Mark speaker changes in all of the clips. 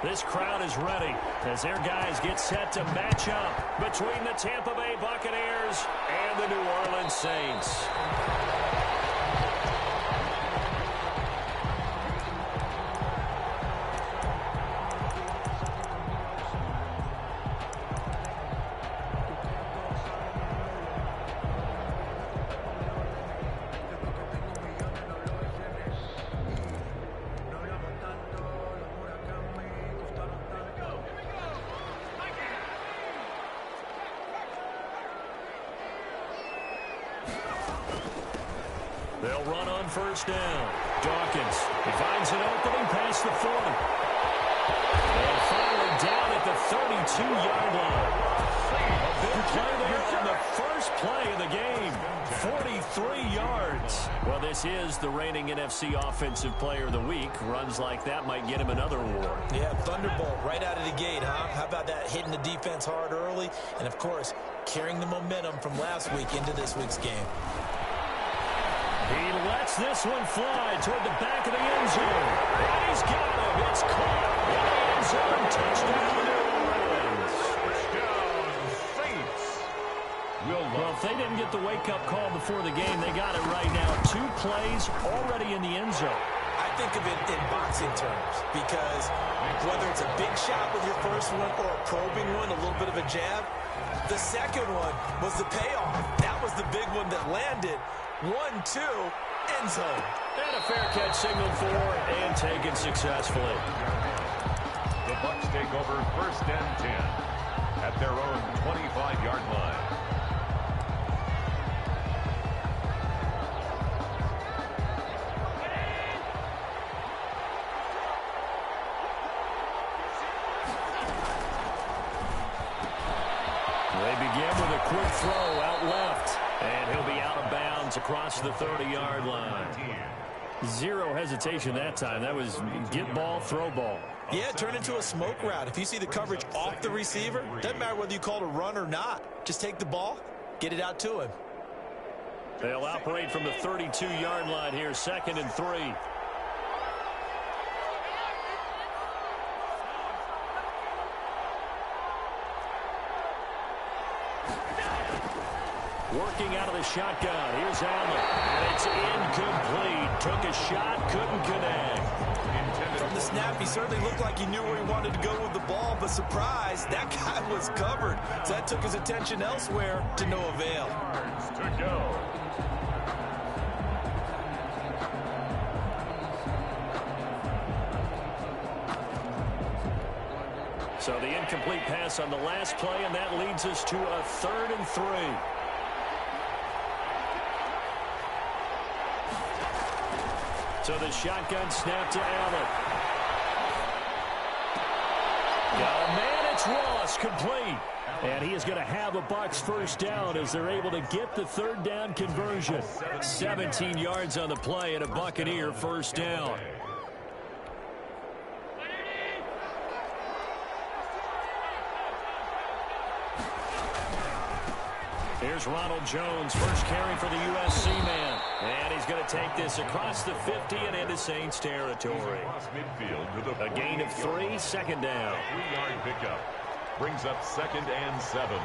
Speaker 1: This crowd is ready as their guys get set to match up between the Tampa Bay Buccaneers and the New Orleans Saints. They'll run on first down. Dawkins, he finds an opening past the 40. And finally down at the 32-yard line. A big play there on the first play of the game. 43 yards. Well, this is the reigning NFC Offensive Player of the Week. Runs like that might get him another award.
Speaker 2: Yeah, thunderbolt right out of the gate, huh? How about that, hitting the defense hard early? And, of course, carrying the momentum from last week into this week's game.
Speaker 1: He lets this one fly toward the back of the end zone. And he's got him. It's caught in the end zone. Touchdown, New Orleans.
Speaker 3: Touchdown, Saints.
Speaker 1: Well, if they didn't get the wake-up call before the game, they got it right now. 2 plays already in the end zone.
Speaker 2: I think of it in boxing terms because whether it's a big shot with your first one or a probing one, a little bit of a jab, the second one was the payoff. That was the big one that landed. 1-2, end zone.
Speaker 1: And a fair catch signaled for and taken successfully.
Speaker 3: The Bucs take over first and 10 at their own 25-yard line.
Speaker 1: They begin with a quick throw out left. And he'll be out of bounds across the 30-yard line. Zero hesitation that time. That was get ball, throw ball.
Speaker 2: Yeah, turn into a smoke route. If you see the coverage off the receiver, doesn't matter whether you call it a run or not. Just take the ball, get it out to him.
Speaker 1: They'll operate from the 32-yard line here, 2nd and 3. Working out of the shotgun. Here's Allen. And it's incomplete. Took a shot, couldn't connect.
Speaker 2: From the snap, he certainly looked like he knew where he wanted to go with the ball, but surprise, that guy was covered. So that took his attention elsewhere to no avail.
Speaker 3: To go.
Speaker 1: So the incomplete pass on the last play, and that leads us to a 3rd and 3. So the shotgun snap to Allen. Got a man, it's Ross, complete. And he is going to have a Bucs first down as they're able to get the 3rd down conversion. 17 yards on the play and a Buccaneer first down. Here's Ronald Jones, first carry for the USC man. And he's going to take this across the 50 and into Saints territory. A gain of 3, 2nd down.
Speaker 3: 3-yard pickup brings up 2nd and 7.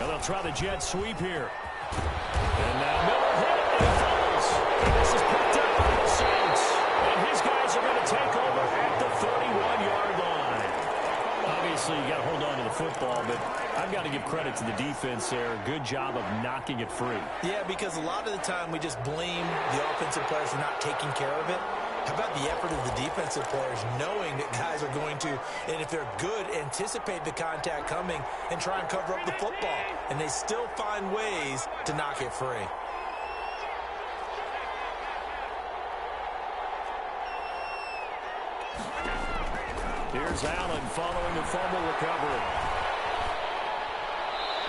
Speaker 1: And they'll try the jet sweep here. And now Miller hit it, and he falls. And this is picked up by the Saints. And his guys are going to take over at the 31-yard line. Obviously, you got to hold on to the football, but I've got to give credit to the defense there. Good job of knocking it free.
Speaker 2: Yeah, because a lot of the time we just blame the offensive players for not taking care of it. How about the effort of the defensive players knowing that guys are going to, and if they're good, anticipate the contact coming and try and cover up the football. And they still find ways to knock it free.
Speaker 1: Here's Allen following the fumble recovery.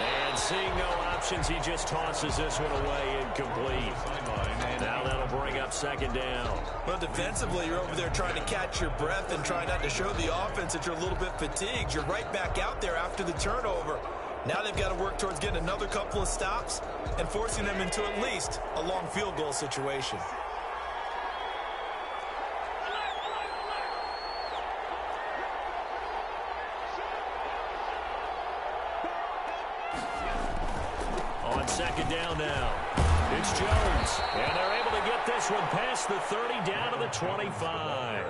Speaker 1: And seeing no options, he just tosses this one away incomplete. Now that'll bring up 2nd down.
Speaker 2: Well, defensively, you're over there trying to catch your breath and try not to show the offense that you're a little bit fatigued. You're right back out there after the turnover. Now they've got to work towards getting another couple of stops and forcing them into at least a long field goal situation.
Speaker 1: On second down now, it's Jones. And they're able to get this one past the 30 down to the 25.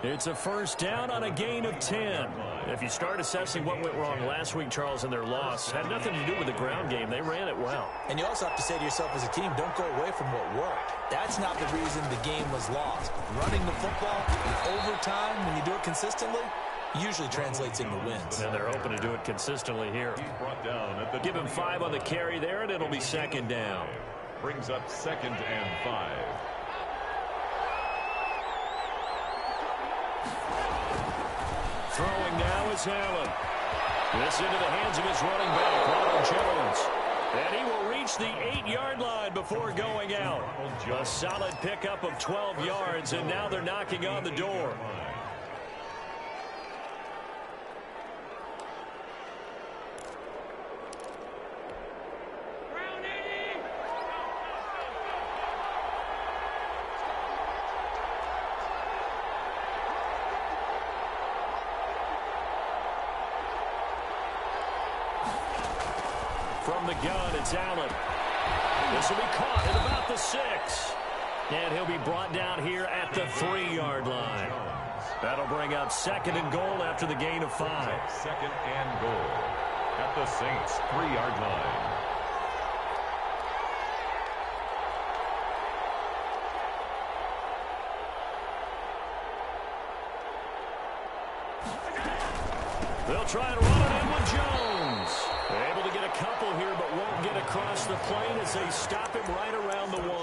Speaker 1: It's a first down on a gain of 10. If you start assessing what went wrong last week, Charles, in their loss, had nothing to do with the ground game. They ran it well.
Speaker 2: And you also have to say to yourself as a team, don't go away from what worked. That's not the reason the game was lost. Running the football in overtime, when you do it consistently, usually translates into wins.
Speaker 1: And they're hoping to do it consistently here. Give him 5 on the carry there, and it'll be second down.
Speaker 3: Brings up 2nd and 5.
Speaker 1: Throwing now is Allen. This into the hands of his running back, Ronald Jones. And he will reach the 8-yard line before going out. A solid pickup of 12 yards, and now they're knocking on the door. From the gun, it's Allen. This will be caught at about the 6. And he'll be brought down here at the 3-yard line. That'll bring up 2nd and goal after the gain of 5.
Speaker 3: 2nd and goal at the Saints' 3-yard line.
Speaker 1: They'll try and run it in with Jones. They're able to get a couple here, but won't get across the plane as they stop him right around the 1.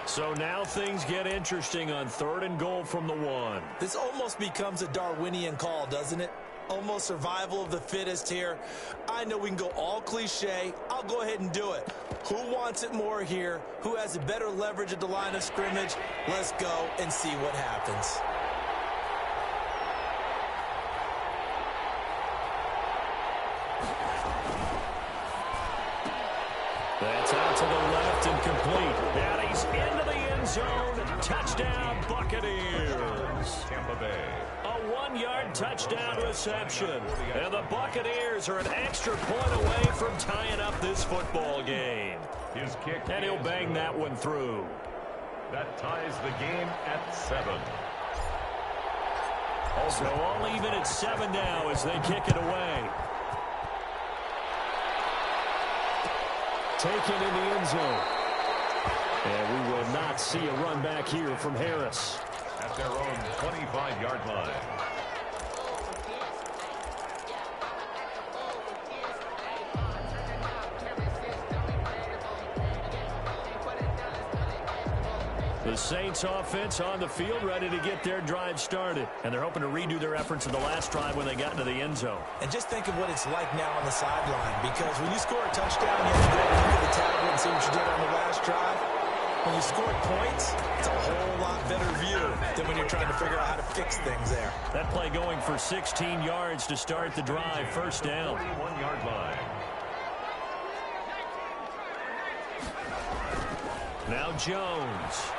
Speaker 1: So now things get interesting on 3rd and goal from the 1.
Speaker 2: This almost becomes a Darwinian call, doesn't it? Almost survival of the fittest here. I know we can go all cliche. I'll go ahead and do it. Who wants it more here? Who has a better leverage at the line of scrimmage? Let's go and see what happens.
Speaker 1: That's out to the left and complete. And he's into the end zone. Touchdown, Buccaneers.
Speaker 3: Tampa Bay.
Speaker 1: A 1-yard touchdown reception. And the Buccaneers are an extra point away from tying up this football game.
Speaker 3: His kick.
Speaker 1: And he'll bang that one through.
Speaker 3: That ties the game at 7.
Speaker 1: So all even at 7 now as they kick it away. Taken in the end zone. And we will not see a run back here from Harris.
Speaker 3: At their own 25-yard line.
Speaker 1: The Saints offense on the field, ready to get their drive started. And they're hoping to redo their efforts in the last drive when they got into the end zone.
Speaker 2: And just think of what it's like now on the sideline, because when you score a touchdown, you have to go and look at the tablet and see what you did on the last drive. When you score points, it's a whole lot better view than when you're trying to figure out how to fix things there.
Speaker 1: That play going for 16 yards to start the drive. First down.
Speaker 3: 41-yard line.
Speaker 1: Now Jones.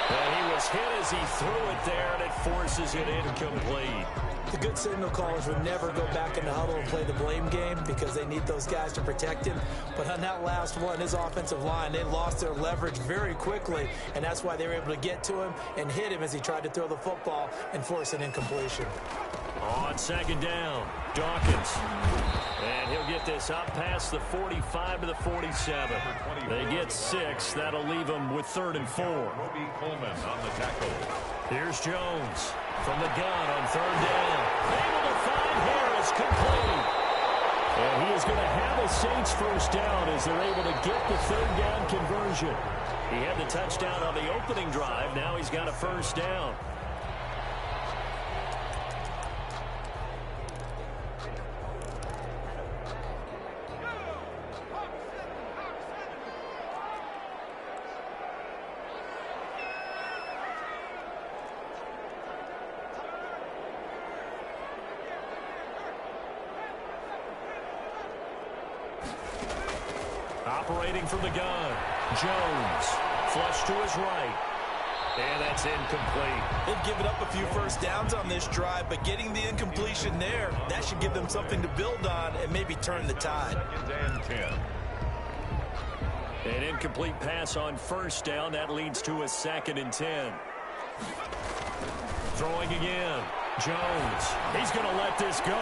Speaker 1: And he was hit as he threw it there, and it forces it incomplete.
Speaker 2: The good signal callers would never go back in the huddle and play the blame game because they need those guys to protect him. But on that last one, his offensive line, they lost their leverage very quickly, and that's why they were able to get to him and hit him as he tried to throw the football and force an incompletion.
Speaker 1: On second down, Dawkins. And he'll get this up past the 45 to the 47. They get 6. That'll leave them with 3rd and 4.
Speaker 3: Roby Coleman on the tackle.
Speaker 1: Here's Jones from the gun on 3rd down. Able to find Harris, complete. And he is going to have a Saints first down as they're able to get the 3rd down conversion. He had the touchdown on the opening drive. Now he's got a first down. Operating from the gun. Jones. Flush to his right. And that's incomplete.
Speaker 2: They've given up a few first downs on this drive, but getting the incompletion there, that should give them something to build on and maybe turn the tide.
Speaker 3: 2nd and 10.
Speaker 1: An incomplete pass on first down. That leads to a 2nd and 10. Throwing again. Jones. He's going to let this go.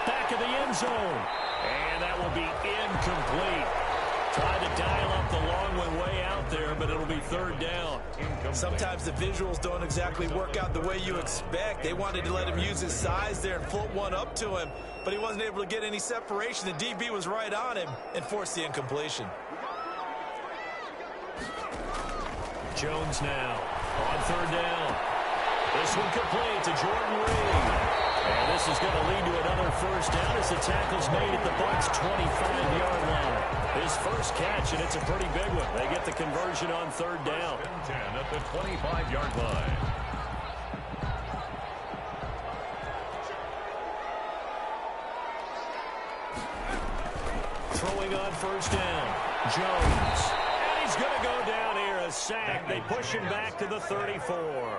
Speaker 1: Back of the end zone. And that will be incomplete. Tried to dial up the long way out there, but it'll be 3rd down.
Speaker 2: Sometimes the visuals don't exactly work out the way you expect. They wanted to let him use his size there and float one up to him, but he wasn't able to get any separation. The DB was right on him and forced the incompletion.
Speaker 1: Jones now on 3rd down. This one complete to Jordan Reed. And this is going to lead to another first down as the tackle's made at the Bucs' 25-yard line. His first catch, and it's a pretty big one. They get the conversion on 3rd down.
Speaker 3: 10 at the 25-yard line.
Speaker 1: Throwing on first down. Jones. And he's going to go down here, a sack. They push him back to the 34.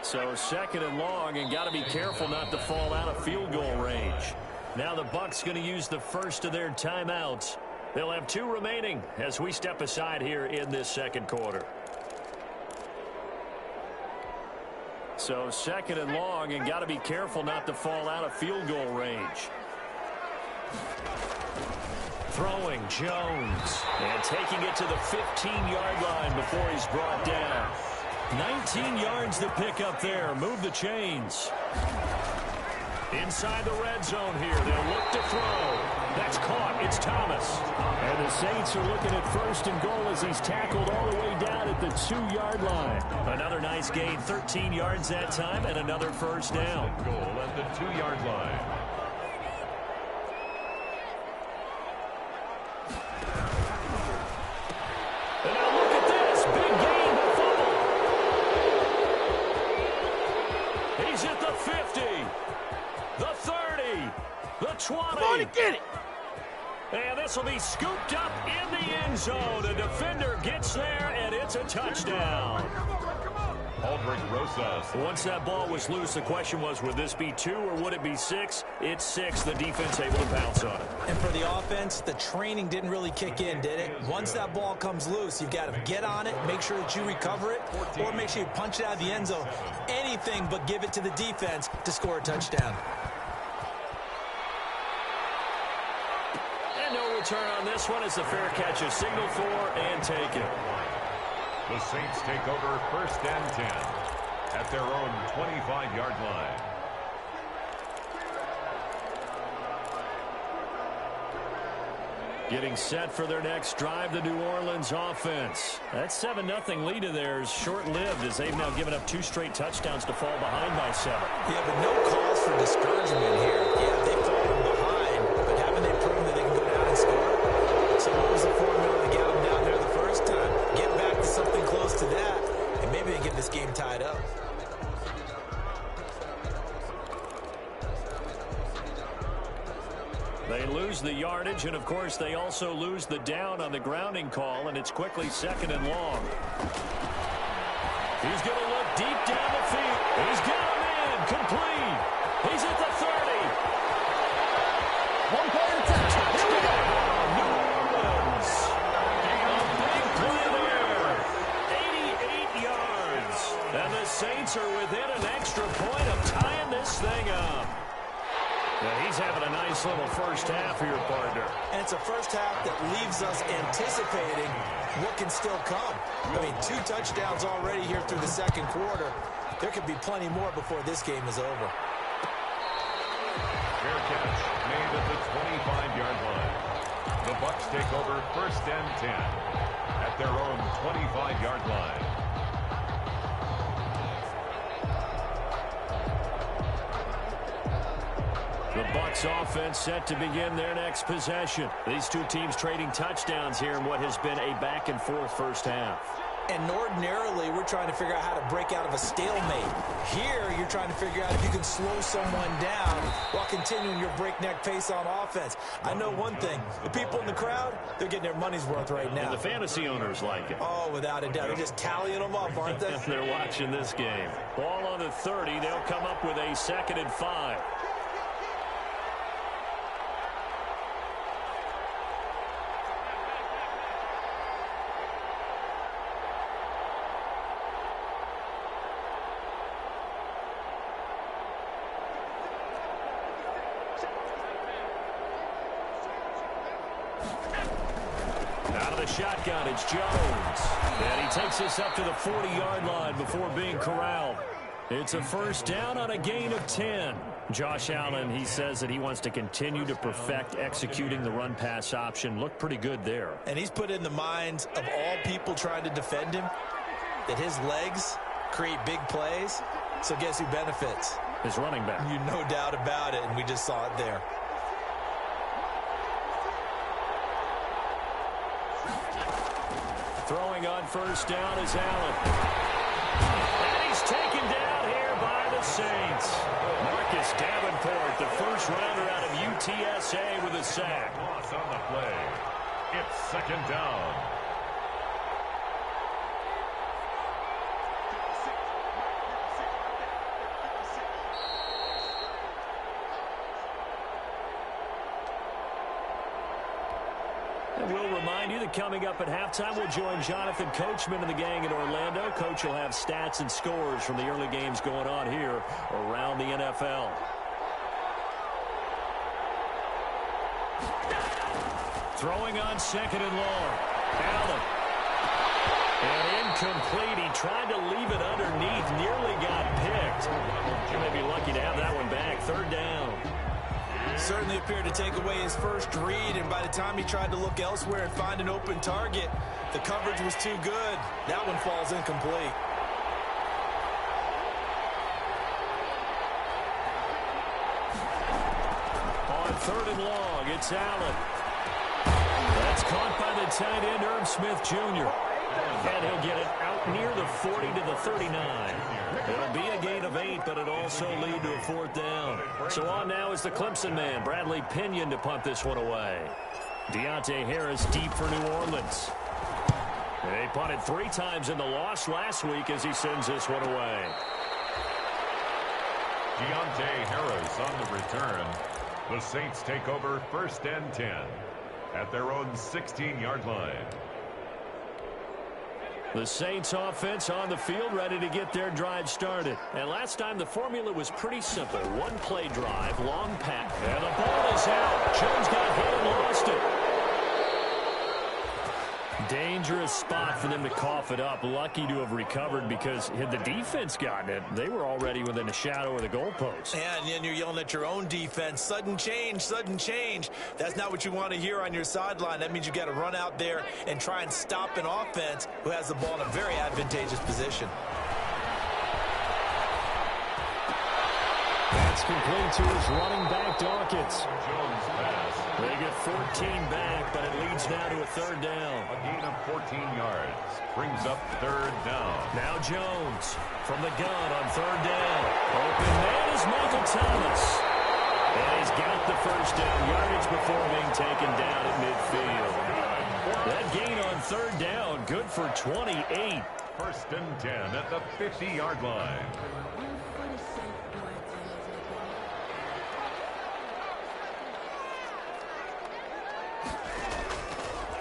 Speaker 1: So 2nd and long, and got to be careful not to fall out of field goal range. Now the Bucs going to use the first of their timeouts. They'll have 2 remaining as we step aside here in this 2nd quarter. So 2nd and long, and got to be careful not to fall out of field goal range. Throwing Jones, and taking it to the 15-yard line before he's brought down. 19 yards to pick up there. Move the chains. Inside the red zone here. They'll look to throw. That's caught. It's Thomas. And the Saints are looking at 1st and goal as he's tackled all the way down at the 2-yard line. Another nice gain. 13 yards that time and another first down.
Speaker 3: Goal at the 2-yard line.
Speaker 1: And now look at this. Big gain. He's at the 50, the 30, the 20.
Speaker 4: Come on and get it.
Speaker 1: And this will be scooped up in the end zone. A defender gets there, and it's a touchdown.
Speaker 3: Aldrich Rosas.
Speaker 1: Once that ball was loose, the question was, would this be 2 or would it be 6? It's 6. The defense able to pounce on it.
Speaker 2: And for the offense, the training didn't really kick in, did it? Once that ball comes loose, you've got to get on it, make sure that you recover it, or make sure you punch it out of the end zone. Anything but give it to the defense to score a touchdown.
Speaker 1: And no return on this one as the fair catch is signaled for and taken.
Speaker 3: The Saints take over 1st and 10 at their own 25-yard line.
Speaker 1: Getting set for their next drive, the New Orleans offense. That 7-0 lead of theirs short-lived as they've now given up 2 straight touchdowns to fall behind by 7.
Speaker 2: Yeah, but no cause for discouragement here. Yeah, they've fallen behind, but haven't they proven that they can go down and score? So what was the formula to get them down there the first time? Get back to something close to that, and maybe they get this game tied up.
Speaker 1: They lose the yardage, and of course they also lose the down on the grounding call, and it's quickly 2nd and long. He's going to look deep down the field. He's got him in, complete. He's at the 30.
Speaker 4: 1 play at a time.
Speaker 1: Touchdown, New Orleans. A big play there. 88 yards. And the Saints are within an extra point of tying this thing up. Yeah, he's having a nice little first half here, partner.
Speaker 2: And it's a first half that leaves us anticipating what can still come. I mean, 2 touchdowns already here through the 2nd quarter. There could be plenty more before this game is over.
Speaker 3: Fair catch made at the 25-yard line. The Bucs take over 1st and 10 at their own 25-yard line.
Speaker 1: The Bucs offense set to begin their next possession. These 2 teams trading touchdowns here in what has been a back-and-forth first half.
Speaker 2: And ordinarily, we're trying to figure out how to break out of a stalemate. Here, you're trying to figure out if you can slow someone down while continuing your breakneck pace on offense. I know one thing. The people in the crowd, they're getting their money's worth right now.
Speaker 1: And the fantasy owners like it.
Speaker 2: Oh, without a doubt. They're just tallying them up, aren't they?
Speaker 1: They're watching this game. Ball on the 30. They'll come up with a 2nd and 5. Shotgun, it's Jones. And he takes us up to the 40-yard line before being corralled. It's a 1st down on a gain of 10. Josh Allen, he says that he wants to continue to perfect executing the run-pass option. Looked pretty good there.
Speaker 2: And he's put in the minds of all people trying to defend him that his legs create big plays. So guess who benefits?
Speaker 1: His running back.
Speaker 2: You no doubt about it, and we just saw it there.
Speaker 1: Throwing on 1st down is Allen. And he's taken down here by the Saints. Marcus Davenport, the 1st rounder out of UTSA with a sack.
Speaker 3: Loss on the play. It's 2nd down.
Speaker 1: We'll remind you that coming up at halftime, we'll join Jonathan Coachman and the gang in Orlando. Coach will have stats and scores from the early games going on here around the NFL. Throwing on 2nd and long. Allen. And incomplete. He tried to leave it underneath. Nearly got picked. You may be lucky to have that one back. 3rd down.
Speaker 2: Certainly appeared to take away his first read, and by the time he tried to look elsewhere and find an open target, the coverage was too good. That one falls incomplete.
Speaker 1: On 3rd and long, it's Allen. That's caught by the tight end, Irv Smith Jr. And he'll get it out near the 40 to the 39. It'll be a gain of 8, but it'll also lead to a 4th down. So on now is the Clemson man, Bradley Pinion, to punt this one away. Deontay Harris deep for New Orleans. They punted 3 times in the loss last week as he sends this one away.
Speaker 3: Deontay Harris on the return. The Saints take over 1st and 10 at their own 16-yard line.
Speaker 1: The Saints offense on the field, ready to get their drive started. And last time the formula was pretty simple. 1-play drive, long pass. And the ball is out. Jones got hit and lost it. Dangerous spot for them to cough it up. Lucky to have recovered because had the defense gotten it, they were already within a shadow of the goalpost.
Speaker 2: And then you're yelling at your own defense. Sudden change, sudden change. That's not what you want to hear on your sideline. That means you got to run out there and try and stop an offense who has the ball in a very advantageous position.
Speaker 1: That's complete to his running back, Dawkins.
Speaker 3: Jones pass.
Speaker 1: They get 14 back, but it leads now to a 3rd down.
Speaker 3: A gain of 14 yards. Brings up 3rd down.
Speaker 1: Now Jones from the gun on 3rd down. Open man is Michael Thomas. And he's got the 1st down yardage before being taken down at midfield. That gain on 3rd down, good for 28.
Speaker 3: 1st and 10 at the 50-yard line.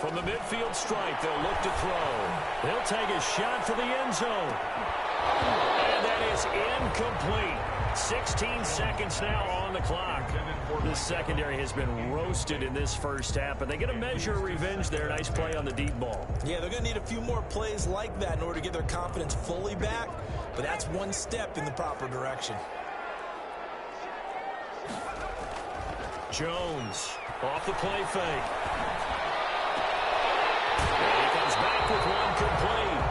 Speaker 1: From the midfield stripe, they'll look to throw. He'll take a shot for the end zone. And that is incomplete. 16 seconds now on the clock. The secondary has been roasted in this 1st half, but they get a measure of revenge there. Nice play on the deep ball.
Speaker 2: Yeah, they're going to need a few more plays like that in order to get their confidence fully back, but that's one step in the proper direction.
Speaker 1: Jones off the play fake. And he comes back with one complete.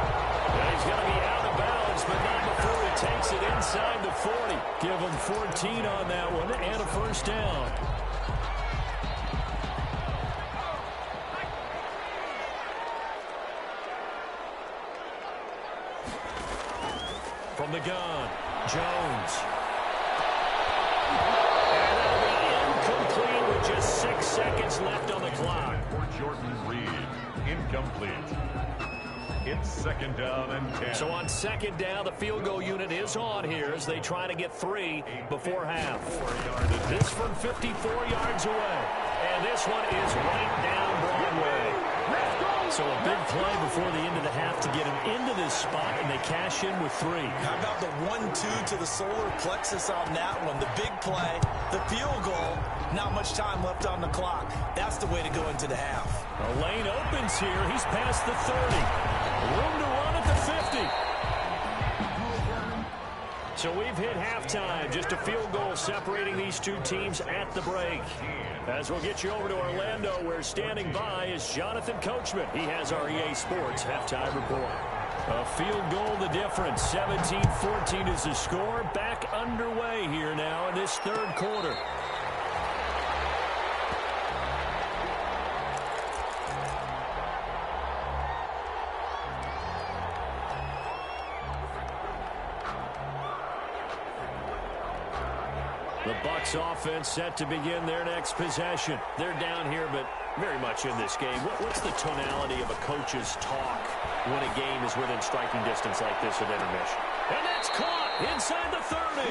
Speaker 1: And he's going to be out of bounds, but not before he takes it inside the 40. Give him 14 on that one and a 1st down. From the gun, Jones. And that'll be incomplete with just 6 seconds left on the clock.
Speaker 3: For Jordan Reed, incomplete. It's second down and 10.
Speaker 1: So on second down, the field goal unit is on here as they try to get 3 before half. This from 54 yards away. And this one is right down Broadway. So a big play before the end of the half to get him into this spot, and they cash in with 3.
Speaker 2: How about the 1-2 to the solar plexus on that one? The big play, the field goal, not much time left on the clock. That's the way to go into the half.
Speaker 1: The lane opens here. He's past the 30. Room to run at the 50. So we've hit halftime. Just a field goal separating these two teams at the break. As we'll get you over to Orlando, where standing by is Jonathan Coachman. He has our EA Sports halftime report. A field goal the difference. 17-14 is the score. Back underway here now in this third quarter. The Bucs offense set to begin their next possession. They're down here, but very much in this game. What's the tonality of a coach's talk when a game is within striking distance like this at intermission? And that's caught inside the 30.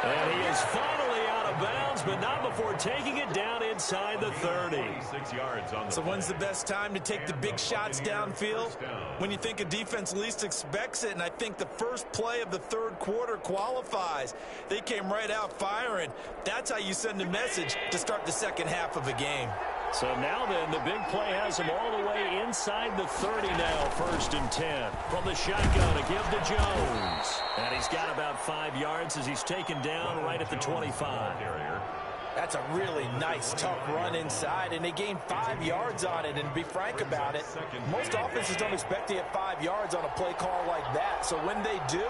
Speaker 1: And he is finally out of bounds, but not before taking it down inside the 30.
Speaker 3: 6 yards on the
Speaker 2: So when's the best time to take the big shots downfield? When you think a defense least expects it, and I think the first play of the third quarter qualifies. They came right out firing. That's how you send a message to start the second half of a game.
Speaker 1: So now then, the big play has him all the way inside the 30 now, 1st and 10. From the shotgun, a give to Jones. And he's got about 5 yards as he's taken down right at the 25.
Speaker 2: That's a really nice, tough run inside, and they gained 5 yards on it. And to be frank about it, most offenses don't expect to get 5 yards on a play call like that. So when they do,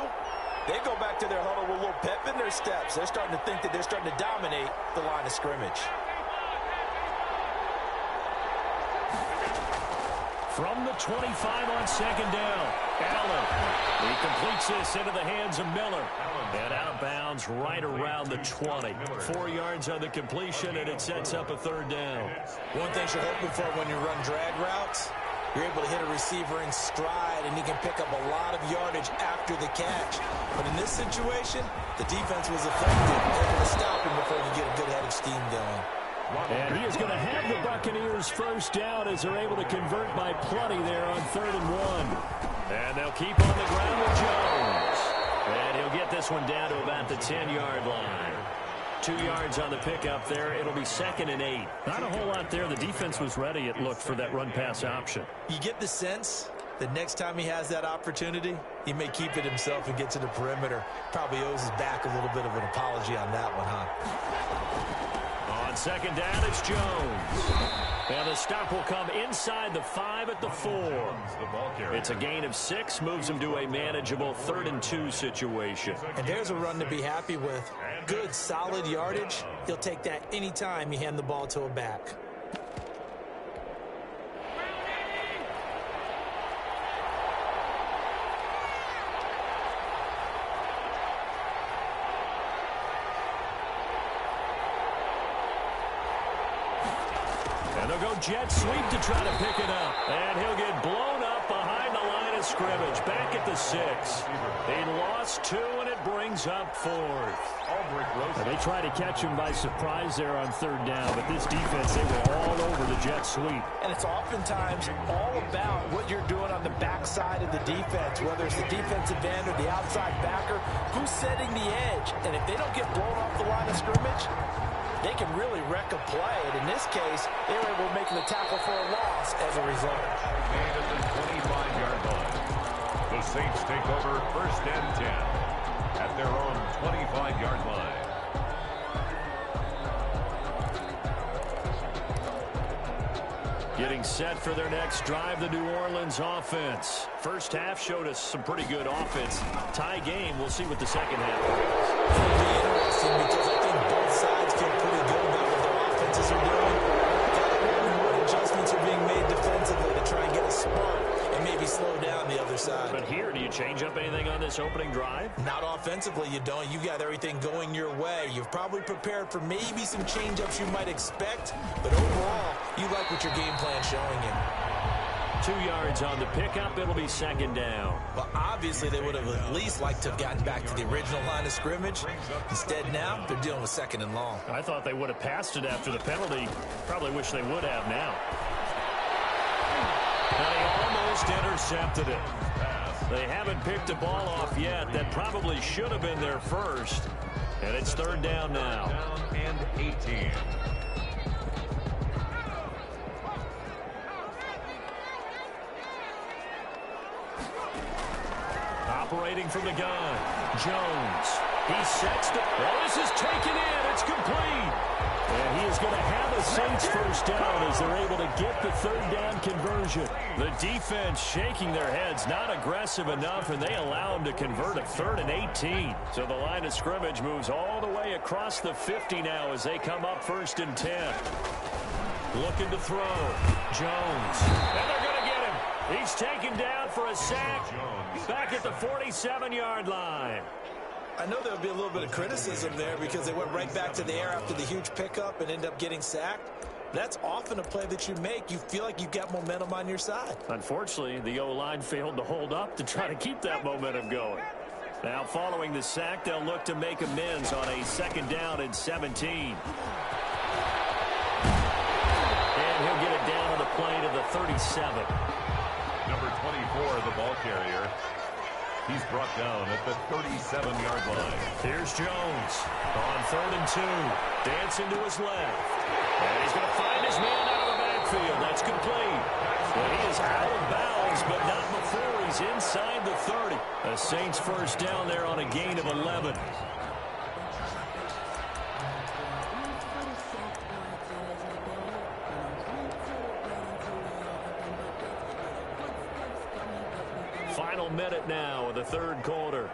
Speaker 2: they go back to their huddle with a little pep in their steps. They're starting to think that they're starting to dominate the line of scrimmage.
Speaker 1: From the 25 on second down, Allen. He completes this into the hands of Miller. And out of bounds right around the 20. 4 yards on the completion, and it sets up a third down.
Speaker 2: One thing you're hoping for when you run drag routes, you're able to hit a receiver in stride, and he can pick up a lot of yardage after the catch. But in this situation, the defense was effective, able to stop him before he get a good head of steam going.
Speaker 1: And he is going to have the Buccaneers first down as they're able to convert by plenty there on 3rd and 1. And they'll keep on the ground with Jones. And he'll get this one down to about the 10-yard line. 2 yards on the pickup there. It'll be 2nd and 8. Not a whole lot there. The defense was ready, it looked, for that run-pass option.
Speaker 2: You get the sense that next time he has that opportunity, he may keep it himself and get to the perimeter. Probably owes his back a little bit of an apology on that one, huh?
Speaker 1: On second down, it's Jones. And the stop will come inside the 5 at the 4. It's a gain of 6, moves him to a manageable 3rd and 2 situation.
Speaker 2: And there's a run to be happy with. Good, solid yardage. He'll take that anytime you hand the ball to a back.
Speaker 1: Jet sweep to try to pick it up. And he'll get blown up behind the line of scrimmage. Back at the 6. He lost 2, and it brings up 4th. And they try to catch him by surprise there on 3rd down. But this defense, they were all over the jet sweep.
Speaker 2: And it's oftentimes all about what you're doing on the backside of the defense, whether it's the defensive end or the outside backer, who's setting the edge. And if they don't get blown off the line of scrimmage, they can really wreck a play. And in this case, they were able to make the tackle for a loss as a result.
Speaker 3: And at the 25-yard line, the Saints take over 1st and 10 at their own 25-yard line.
Speaker 1: Getting set for their next drive, the New Orleans offense. First half showed us some pretty good offense. Tie game. We'll see what the second half brings.
Speaker 2: It'll be interesting because I think both sides feel pretty good about what their offenses are doing. What adjustments are being made defensively to try and get a spark and maybe slow down the other side.
Speaker 1: But here, do you change up anything on this opening drive?
Speaker 2: Not offensively, you don't. You've got everything going your way. You've probably prepared for maybe some change-ups you might expect, but overall, you like what your game plan's showing you.
Speaker 1: 2 yards on the pickup. It'll be second down.
Speaker 2: Well, obviously, they would have at least liked to have gotten back to the original line of scrimmage. Instead, now, they're dealing with second and long.
Speaker 1: I thought they would have passed it after the penalty. Probably wish they would have now. And they almost intercepted it. They haven't picked the ball off yet. That probably should have been their first. And it's third down now.
Speaker 3: Down and 18.
Speaker 1: Operating from the gun, Jones. He sets the... Well, this is taken in. It's complete. And he is going to have a Saints first down as they're able to get the third down conversion. The defense shaking their heads, not aggressive enough, and they allow them to convert a 3rd and 18. So the line of scrimmage moves all the way across the 50 now as they come up 1st and 10. Looking to throw. Jones. And they're going to get him. He's taken down for a sack back at the 47-yard line.
Speaker 2: I know there would be a little bit of criticism there because they went right back to the air after the huge pickup and ended up getting sacked. That's often a play that you make. You feel like you've got momentum on your side.
Speaker 1: Unfortunately, the O-line failed to hold up to try to keep that momentum going. Now, following the sack, they'll look to make amends on a 2nd down and 17. And he'll get it down on the play to the 37.
Speaker 3: Number 24, the ball carrier. He's brought down at the 37-yard line.
Speaker 1: Here's Jones on 3rd and 2. Dancing to his left. And he's going to find his man out of the backfield. That's complete. Well, he is out of bounds, but not before he's inside the 30. A Saints first down there on a gain of 11. Final minute now of the 3rd quarter.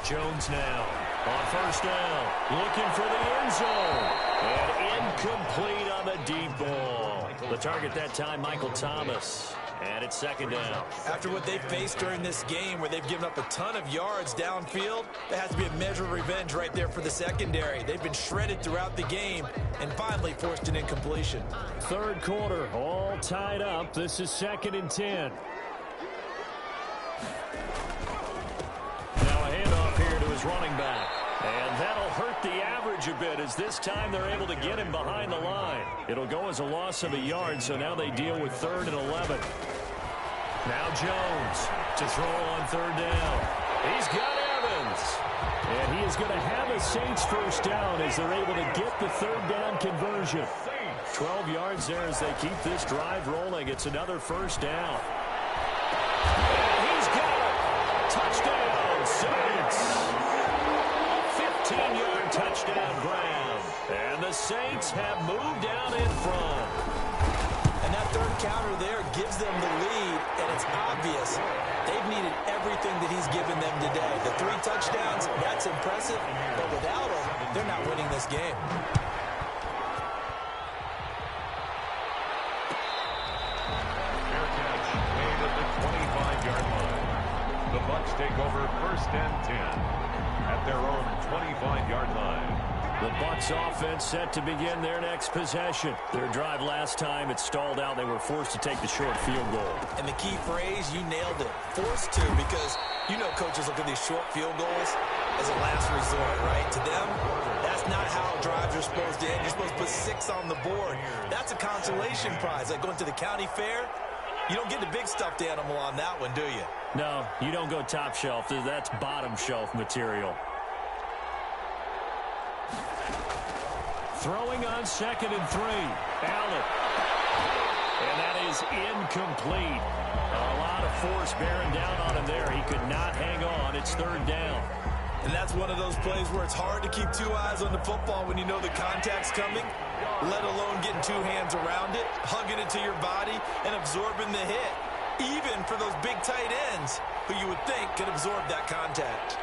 Speaker 1: Jones now on 1st down, looking for the end zone. And incomplete on the deep ball. The target that time, Michael Thomas. And it's 2nd down.
Speaker 2: After what they've faced during this game where they've given up a ton of yards downfield, there has to be a measure of revenge right there for the secondary. They've been shredded throughout the game and finally forced an incompletion.
Speaker 1: 3rd quarter, all tied up. This is 2nd and 10. Now a handoff here to his running back. And that'll hurt the average a bit as this time they're able to get him behind the line. It'll go as a loss of a yard, so now they deal with 3rd and 11. Now Jones to throw on 3rd down. He's got Evans. And he is going to have a Saints first down as they're able to get the 3rd down conversion. 12 yards there as they keep this drive rolling. It's another first down. And he's got it. Touchdown, Saints. 15-yard touchdown grab. And the Saints have moved down in front.
Speaker 2: And that 3rd counter there gives them the lead, and it's obvious they've needed everything that he's given them today. The 3 touchdowns, that's impressive, but without him, they're not winning this game.
Speaker 3: Fair catch made at the 25-yard line. The Bucs take over 1st and 10 at their own 25-yard line.
Speaker 1: The Bucs offense set to begin their next possession. Their drive last time, it stalled out. They were forced to take the short field goal. And
Speaker 2: the key phrase, you nailed it, forced to, because you know coaches look at these short field goals as a last resort, right? To them, that's not how drives are supposed to end. You're supposed to put 6 on the board. That's a consolation prize. Like going to the county fair, you don't get the big stuffed animal on that one, do you?
Speaker 1: No, you don't go top shelf. That's bottom shelf material. Throwing on 2nd and 3. Allen. And that is incomplete. A lot of force bearing down on him there. He could not hang on. It's 3rd down.
Speaker 2: And that's one of those plays where it's hard to keep 2 eyes on the football when you know the contact's coming, let alone getting 2 hands around it, hugging it to your body, and absorbing the hit. Even for those big tight ends who you would think could absorb that contact.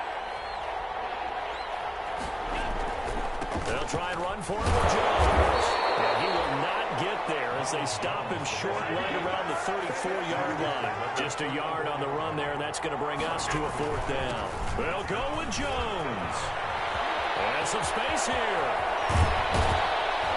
Speaker 1: They'll try and run for him with Jones. And he will not get there as they stop him short right around the 34-yard line. Just a yard on the run there, and that's going to bring us to a 4th down. They'll go with Jones. And some space here.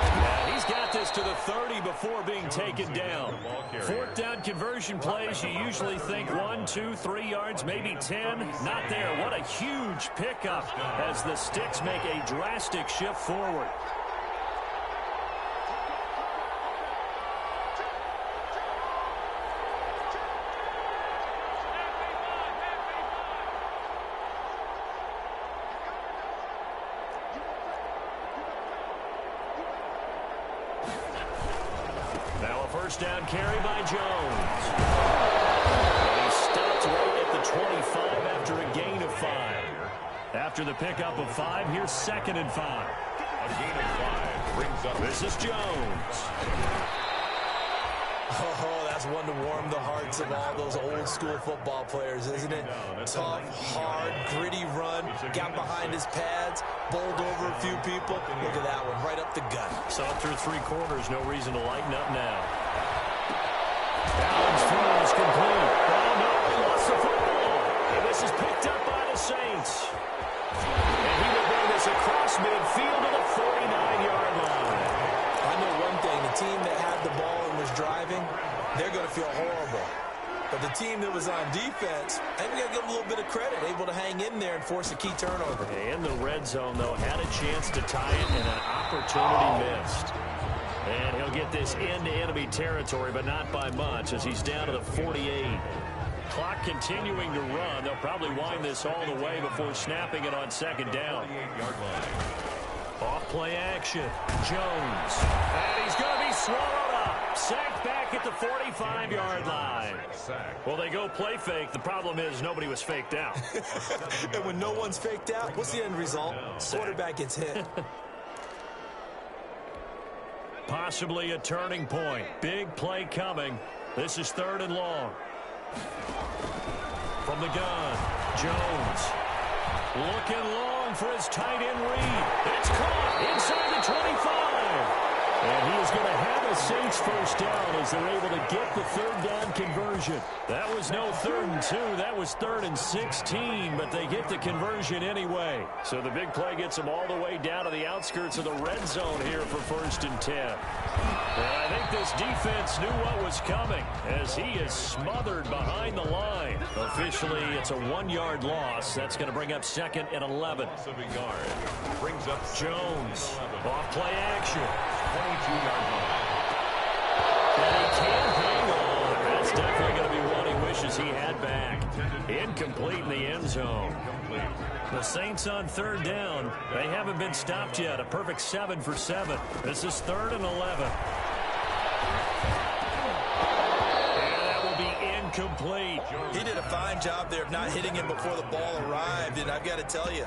Speaker 1: Yeah, he's got this to the 30 before being taken down. 4th down conversion plays, you usually think 1, 2, 3 yards, maybe 10. Not there. What a huge pickup as the Sticks make a drastic shift forward. First down carry by Jones. And he stopped right at the 25 after a gain of 5. After the pickup of 5, here's 2nd and 5.
Speaker 3: A gain of 5 brings up.
Speaker 1: This is Jones.
Speaker 2: Oh, that's one to warm the hearts of all those old school football players, isn't it? Tough, hard, gritty run, got behind his pads, bowled over a few people. Look at that one, right up the gut.
Speaker 1: Saw it through 3 quarters, no reason to lighten up now. Allen's throw is complete. Oh, no, he lost the football. And this is picked up by the Saints. And he will bring this across midfield to the 49-yard line.
Speaker 2: I know one thing, the team that had the ball and was driving, they're going to feel horrible. But the team that was on defense, I think we got to give them a little bit of credit, able to hang in there and force a key turnover.
Speaker 1: In the red zone, though, had a chance to tie it, and an opportunity missed. And he'll get this into enemy territory, but not by much, as he's down to the 48. Clock continuing to run. They'll probably wind this all the way before snapping it on 2nd down.
Speaker 3: 48-yard line.
Speaker 1: Off play action. Jones. And he's going to be swallowed up. Sacked back at the 45-yard line. Well, they go play fake. The problem is nobody was faked out.
Speaker 2: And when no one's faked out, what's the end result? Quarterback gets hit.
Speaker 1: Possibly a turning point. Big play coming. This is 3rd and long. From the gun, Jones. Looking long for his tight end read. It's caught inside the 25. And he is going to have a Saints first down as they're able to get the 3rd down conversion. That was no 3rd and 2. That was 3rd and 16, but they get the conversion anyway. So the big play gets them all the way down to the outskirts of the red zone here for 1st and 10. And I think this defense knew what was coming as he is smothered behind the line. Officially, it's a 1-yard loss. That's going to bring up 2nd and 11.
Speaker 3: Brings up
Speaker 1: Jones. Off play action.
Speaker 3: 22-yard line.
Speaker 1: And he can't hang on. That's definitely going to be one he wishes he had back. Incomplete in the end zone. The Saints on 3rd down. They haven't been stopped yet. A perfect 7 for 7. This is 3rd and 11. And that will be incomplete.
Speaker 2: He did a fine job there of not hitting him before the ball arrived, and I've got to tell you,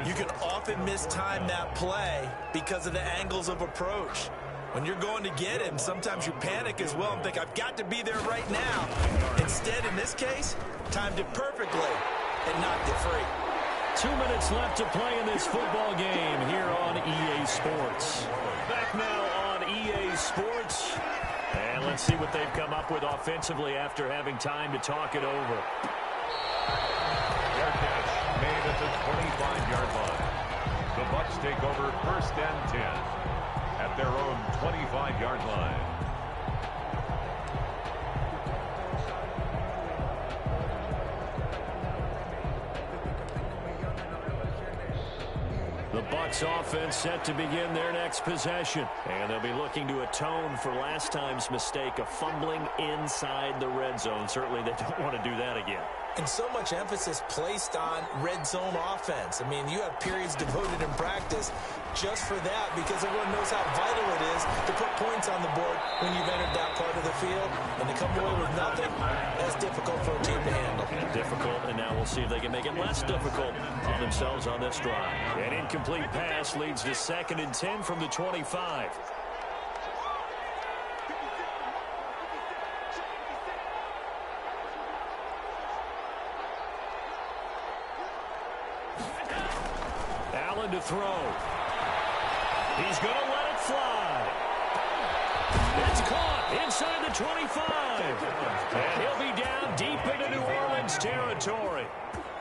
Speaker 2: you can often mistime that play because of the angles of approach. When you're going to get him, sometimes you panic as well and think, I've got to be there right now. Instead, in this case, timed it perfectly and knocked it free.
Speaker 1: 2 minutes left to play in this football game here on EA Sports. Back now on EA Sports. And let's see what they've come up with offensively after having time to talk it over.
Speaker 3: Fair catch made at the 25-yard line. The Bucs take over 1st and 10 at their own 25-yard line.
Speaker 1: The Bucs offense set to begin their next possession. And they'll be looking to atone for last time's mistake of fumbling inside the red zone. Certainly they don't want to do that again.
Speaker 2: And so much emphasis placed on red zone offense. I mean, you have periods devoted in practice just for that because everyone knows how vital it is to put points on the board when you've entered that part of the field. And to come away with nothing, that's difficult for a team to handle.
Speaker 1: Difficult, and now we'll see if they can make it less difficult on themselves on this drive. An incomplete pass leads to 2nd and 10 from the 25. Allen to throw. He's going to let it fly. It's caught inside the 25. And he'll be down deep into New Orleans territory.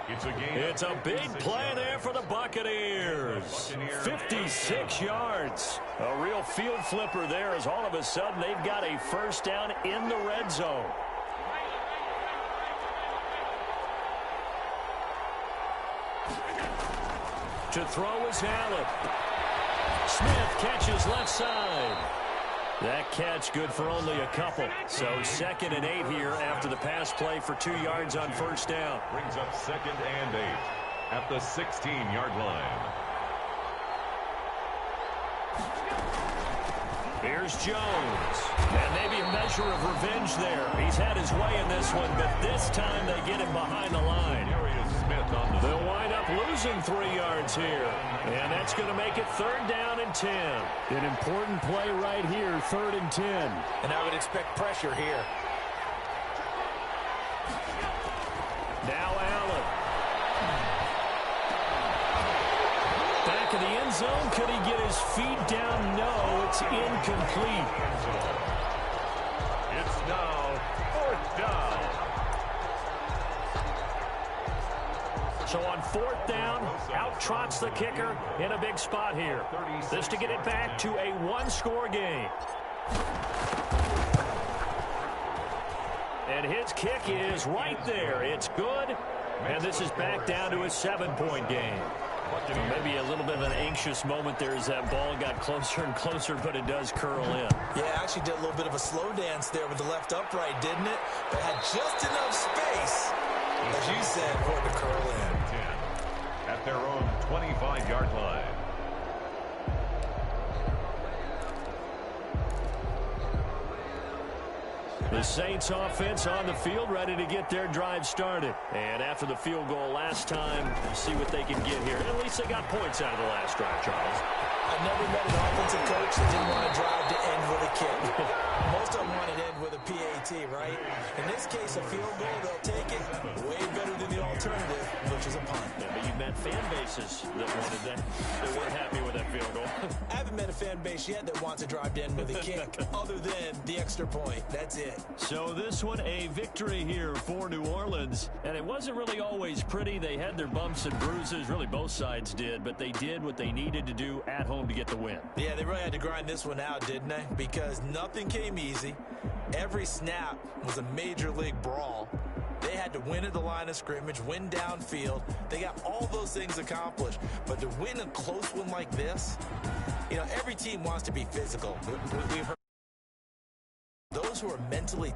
Speaker 1: It's a big play there for the Buccaneers. 56 yards. A real field flipper there as all of a sudden they've got a first down in the red zone. To throw is Allen. Smith catches left side. That catch good for only a couple. So 2nd and 8 here after the pass play for 2 yards on first down.
Speaker 3: Brings up 2nd and 8 at the 16-yard line.
Speaker 1: Here's Jones. And maybe a measure of revenge there. He's had his way in this one, but this time they get him behind the line. They'll wind up losing 3 yards here. And that's going to make it 3rd down and 10.
Speaker 4: An important play right here, 3rd and 10.
Speaker 2: And I would expect pressure here.
Speaker 1: Now Allen. Back of the end zone. Could he get his feet down? No, it's incomplete.
Speaker 3: It's now 4th down.
Speaker 1: So on 4th down, out trots the kicker in a big spot here. This to get it back to a 1-score game. And his kick is right there. It's good. And this is back down to a 7-point game. Maybe a little bit of an anxious moment there as that ball got closer and closer, but it does curl in.
Speaker 2: Yeah, actually did a little bit of a slow dance there with the left upright, didn't it? But had just enough space, as you said, for it to curl in.
Speaker 3: At their own 25-yard line.
Speaker 1: The Saints offense on the field, ready to get their drive started. And after the field goal last time, see what they can get here. At least they got points out of the last drive, Charles.
Speaker 2: I've never met an offensive coach that didn't want to drive to end with a kick. Most of them want to end with a PAT, right? In this case, a field goal, they'll take it. Way better than the alternative, which is a punt.
Speaker 1: Yeah, but you've met fan bases that wanted that. They weren't happy with that field goal.
Speaker 2: I haven't met a fan base yet that wants to drive to end with a kick, other than the extra point. That's it.
Speaker 1: So this one, a victory here for New Orleans. And it wasn't really always pretty. They had their bumps and bruises. Really, both sides did. But they did what they needed to do at home to get the win.
Speaker 2: Yeah, they really had to grind this one out, didn't they? Because nothing came easy. Every snap was a major league brawl. They had to win at the line of scrimmage, win downfield. They got all those things accomplished. But to win a close one like this, you know, every team wants to be physical. We've heard those who are mentally